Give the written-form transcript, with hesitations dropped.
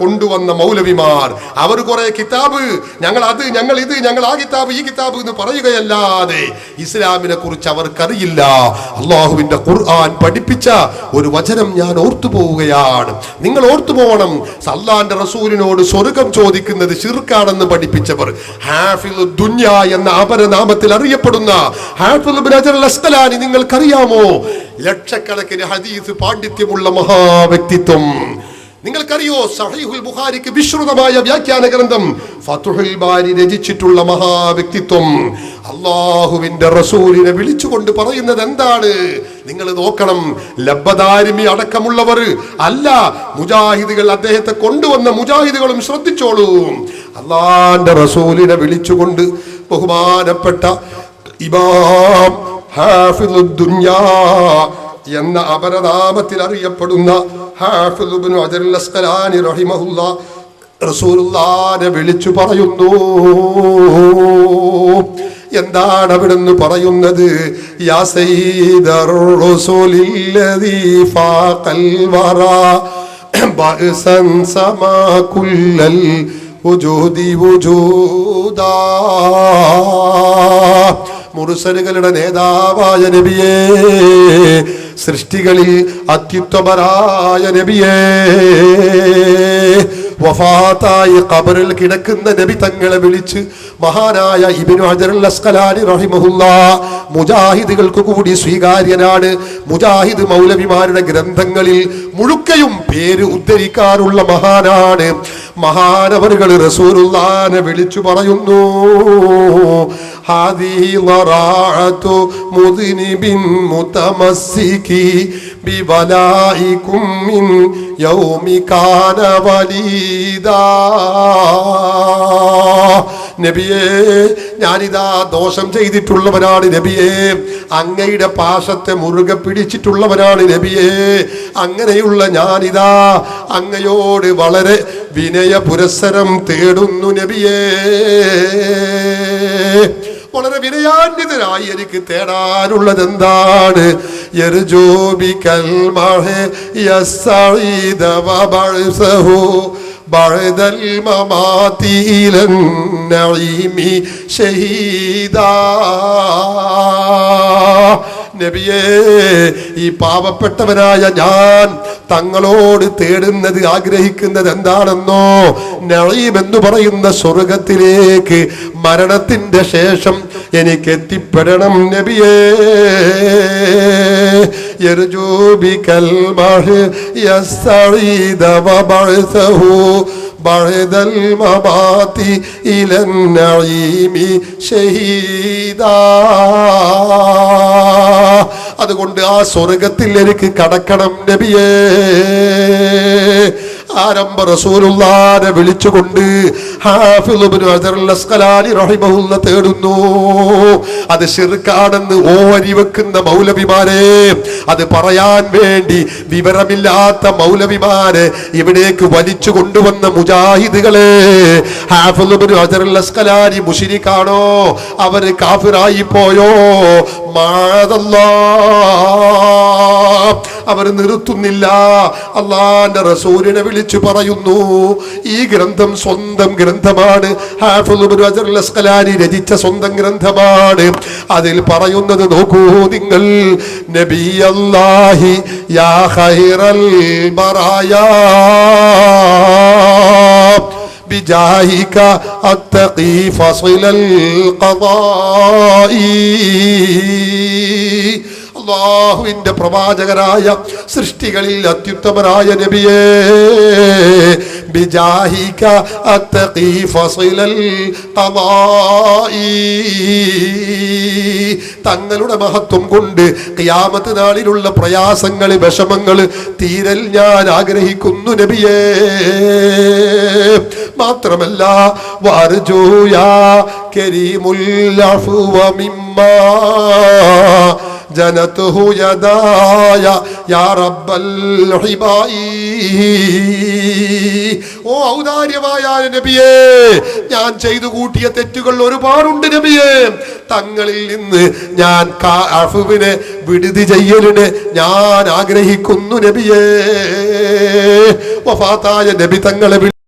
കൊണ്ടുവന്ന മൗലവിമാർ, അവർ കുറെ കിതാബ്, ഞങ്ങൾ അത്, ഞങ്ങൾ ഇത്, ഞങ്ങൾ ആ കിതാബ്, ഈ കിതാബ് എന്ന് പറയുകയല്ലാതെ ഇസ്ലാമിനെ കുറിച്ച് അവർക്കറിയില്ല. അള്ളാഹുവിന്റെ ഖുർആൻ പഠിപ്പിച്ച ഒരു വചനം ഞാൻ ഓർത്തു പോവുകയാണ്. നിങ്ങൾ ഓർത്തു പോകണം, അല്ലാഹുവിന്റെ റസൂലിനോട് സ്വർഗം ചോദിക്കുന്നത് ശിർക്കാണെന്ന് പഠിപ്പിച്ചവർ ഹാഫിളു ദുനിയ എന്ന അപരനാമത്തിൽ അറിയപ്പെടുന്ന ഹാഫിള് ഇബ്നു ഹജർ അൽ അസ്ഖലാനി നിങ്ങൾക്കറിയാമോ? ലക്ഷക്കണക്കിന് ഹദീസ് പാണ്ഡിത്യമുള്ള മഹാവ്യക്തിത്വം. നിങ്ങൾക്കറിയോ സഹീഹുൽ ബുഖാരിക്ക് വിശ്രുതമായ വ്യാഖ്യാന ഗ്രന്ഥം ഫത്ഹുൽ ബാരി രചിച്ചിട്ടുള്ള മഹാവ്യക്തിത്വം അള്ളാഹുവിന്റെ റസൂലിനെ വിളിച്ചുകൊണ്ട് പറയുന്നത് എന്താണ്? നിങ്ങൾ നോക്കണം. ലബ്ബദാരിമി അടക്കമുള്ളവർ അല്ല, മുജാഹിദുകൾ, അദ്ദേഹത്തെ കൊണ്ടുവന്ന മുജാഹിദുകളും ശ്രദ്ധിച്ചോളൂ. അള്ളാന്റെ റസൂലിനെ വിളിച്ചുകൊണ്ട് ബഹുമാനപ്പെട്ട ഇമാം ഹാഫിളുദ് ദുനിയ എന്ന അപരനാമത്തിൽ അറിയപ്പെടുന്ന ഹാഫിള് ഇബ്നു ഹജർ അൽ അസ്ഖലാനി റഹിമഹുല്ലാഹ് റസൂലുള്ളാഹിനെ വിളിച്ചു പറയുന്നു. എന്താണ് അവിടുന്ന് പറയുന്നത്? യാ സയ്യിദർ റസൂലില്ലദീ ഫാഖൽ വറാ ബഅസൻ സമാ കുല്ലൽ വുജൂദി വുജൂദാ. മുർസലുകളുടെ നേതാവായ നബിയേ, സൃഷ്ടികളിൽ അത്യുത്തമരായ നബിയേ, വഫാത്തായി ഖബറിൽ കിടക്കുന്ന നബി തങ്ങളെ വിളിച്ച് മഹാനായ ഇബ്നു ഹജർ അൽ അസ്ഖലാനി റഹിമഹുല്ലാഹ് മുജാഹിദുകൾക്ക് കൂടി സ്വീകാര്യനാണ്. മുജാഹിദ് മൗലവിമാരുടെ ഗ്രന്ഥങ്ങളിൽ മുഴുക്കയും പേര് ഉദ്ധരിക്കാറുള്ള മഹാനാണ്. മഹാനവറുകൾ റസൂലുള്ളാഹിനെ വിളിച്ചു പറയുന്നു, ഹാദിഹി വറാഅതു മുദ്നിബിൻ മുതമസ്സികി ബിവലായികും മിൻ യൗമി കാന വലീദാ. നബിയേ, ഞാനിതാ ദോഷം ചെയ്തിട്ടുള്ളവനാണ് നബിയേ, അങ്ങയുടെ പാശത്തെ മുറുകെ പിടിച്ചിട്ടുള്ളവനാണ് നബിയേ. അങ്ങനെയുള്ള ഞാനിതാ അങ്ങയോട് വളരെ വിനയ പുരസ്സരം തേടുന്നു നബിയേ. വളരെ വിനയാന്വിതനായി എനിക്ക് തേടാനുള്ളത് എന്താണ്? യർജൂബികൽ മഹ യസ്സഈദ വബഅസഹു ബഅദൽ മമാതി ഇലൻ നഈമി ഷഹീദാ. നബിയേ, ഈ പാവപ്പെട്ടവനായ ഞാൻ തങ്ങളോട് തേടുന്നത്, ആഗ്രഹിക്കുന്നത് എന്താണെന്നോ? നഈം എന്ന് പറയുന്ന സ്വർഗത്തിലേക്ക് മരണത്തിന്റെ ശേഷം എനിക്ക് എത്തിപ്പെടണം നബിയേ. യർജൂ ബികൽ മഹ യസ്സഈദ വബഅസഹു ബഅദൽ മമാതി ഇലൻ നഈമി ഷഹീദാ. അതുകൊണ്ട് ആ സ്വർഗത്തിൽ എനിക്ക് കടക്കണം നബിയേ. ആരംഭ റസൂലുള്ളാഹിനെ വിളിച്ചുകൊണ്ട് ഹാഫിള് ഇബ്നു ഹജർ അൽ അസ്ഖലാനി റഹിമഹുല്ലാഹ് തേടുന്നു. അത് ശിർക്കാണെന്ന് ഓരി വെക്കുന്ന മൗലവിമാരെ, അത് പറയാൻ വേണ്ടി വിവരമില്ലാത്ത മൗലവിമാരെ ഇവിടേക്ക് വലിച്ചു കൊണ്ടുവന്ന മുജാഹിദുകളെ, ഹാഫിള് ഇബ്നു ഹജർ അൽ അസ്ഖലാനി മുശ്രിക്കാണോ? അവർ കാഫിറായി പോയോ? മാഅദല്ലാഹ്. അവർ നിർത്തുന്നില്ല. അല്ലാഹുവിന്റെ റസൂലിനെ വിളിച്ചു പറയുന്നു, ഈ ഗ്രന്ഥം സ്വന്തം ഗ്രന്ഥമാണ്. ഹാഫിള് ഇബ്നു ഹജർ അൽ അസ്ഖലാനി രചിച്ച സ്വന്തം ഗ്രന്ഥമാണ്. അതിൽ പറയുന്നത് നോക്കൂ നിങ്ങൾ, നബിയല്ലാഹി യാ ഖൈറൽ ബറായാ ബിജാഹിക അത്തഖി ഫസ്ലൽ ഖദാഇ. അല്ലാഹുവിന്റെ പ്രവാചകരായ സൃഷ്ടികളിൽ അത്യുത്തമരായ നബിയേ, ബിജാഹിക അത്തഖി ഫസ്ലൽ ഖദാഇ. തങ്ങളുടെ മഹത്വം കൊണ്ട് ഖിയാമത്ത് നാളിലുള്ള പ്രയാസങ്ങൾ, വിഷമങ്ങൾ തീരൽ ഞാൻ ആഗ്രഹിക്കുന്നു നബിയേ. മാത്രമല്ല വഅർജൂ യാ കരീമുൽ അഫ്വ മിമ്മാ ജനതുഹു യദായ യാ റബ്ബൽ ഹിബായി. ഓ ഔദാര്യമായ നബിയേ, ഞാൻ ചെയ്തു കൂട്ടിയ തെറ്റുകൾ ഒരുപാടുണ്ട് നബിയേ. തങ്ങളിൽ നിന്ന് ഞാൻ അഫ്വിനെ, വിടുതി ചെയ്യലിനെ ഞാൻ ആഗ്രഹിക്കുന്നു നബിയേ. വഫാത്തായ നബി തങ്ങളെ